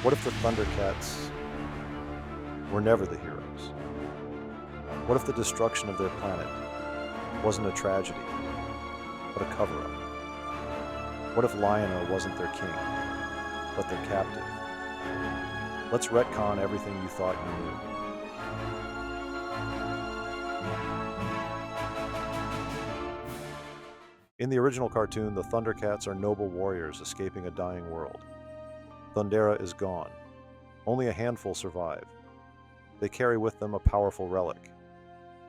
What if the Thundercats were never the heroes? What if the destruction of their planet wasn't a tragedy, but a cover-up? What if Lion-O wasn't their king, but their captive? Let's retcon everything you thought you knew. In the original cartoon, the Thundercats are noble warriors escaping a dying world. Thundera is gone. Only a handful survive. They carry with them a powerful relic,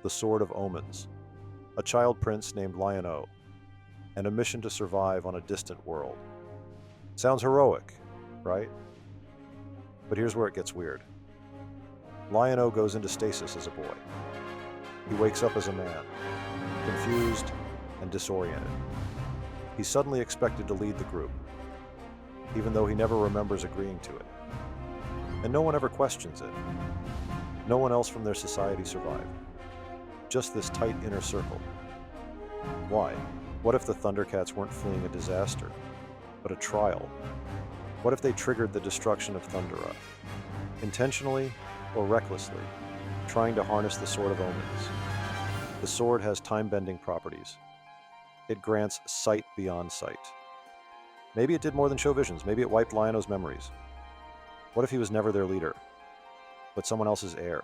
the Sword of Omens, a child prince named Lion-O, and a mission to survive on a distant world. Sounds heroic, right? But here's where it gets weird. Lion-O goes into stasis as a boy. He wakes up as a man, confused and disoriented. He's suddenly expected to lead the group, even though he never remembers agreeing to it. And no one ever questions it. No one else from their society survived. Just this tight inner circle. Why? What if the Thundercats weren't fleeing a disaster, but a trial? What if they triggered the destruction of Thundera, intentionally or recklessly, trying to harness the Sword of Omens? The sword has time-bending properties. It grants sight beyond sight. Maybe it did more than show visions. Maybe it wiped Lion-O's memories. What if he was never their leader, but someone else's heir?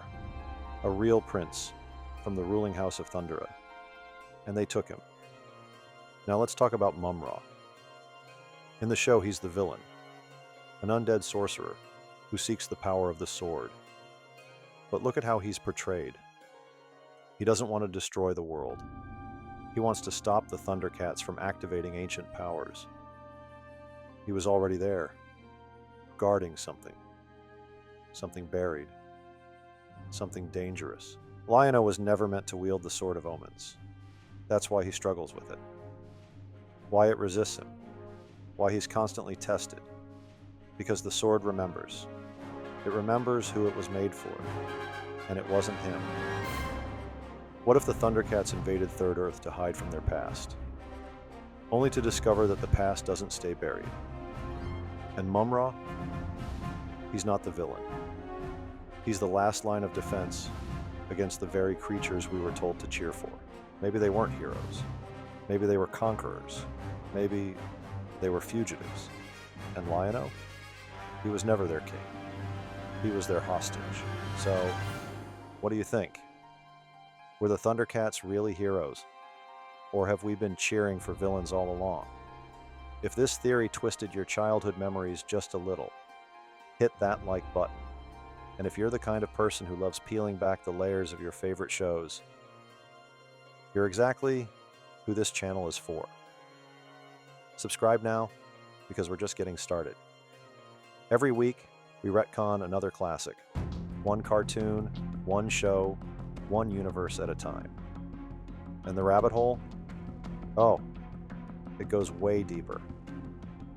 A real prince from the ruling house of Thundera. And they took him. Now let's talk about Mumm-Ra. In the show, he's the villain, an undead sorcerer who seeks the power of the sword. But look at how he's portrayed. He doesn't want to destroy the world. He wants to stop the Thundercats from activating ancient powers. He was already there, guarding something. Something buried. Something dangerous. Lion-O was never meant to wield the Sword of Omens. That's why he struggles with it. Why it resists him. Why he's constantly tested. Because the sword remembers. It remembers who it was made for. And it wasn't him. What if the Thundercats invaded Third Earth to hide from their past? Only to discover that the past doesn't stay buried. And Mumm-Ra? He's not the villain. He's the last line of defense against the very creatures we were told to cheer for. Maybe they weren't heroes. Maybe they were conquerors. Maybe they were fugitives. And Lion-O? He was never their king. He was their hostage. So, what do you think? Were the Thundercats really heroes? Or have we been cheering for villains all along? If this theory twisted your childhood memories just a little, hit that like button. And if you're the kind of person who loves peeling back the layers of your favorite shows, you're exactly who this channel is for. Subscribe now, because we're just getting started. Every week, we retcon another classic. One cartoon, one show, one universe at a time. And the rabbit hole? Oh, it goes way deeper.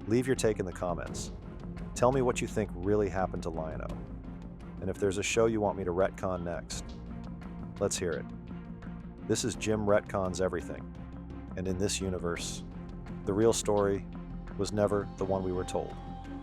Leave your take in the comments. Tell me what you think really happened to Lion-O. And if there's a show you want me to retcon next, let's hear it. This is Jim Retcons Everything. And in this universe, the real story was never the one we were told.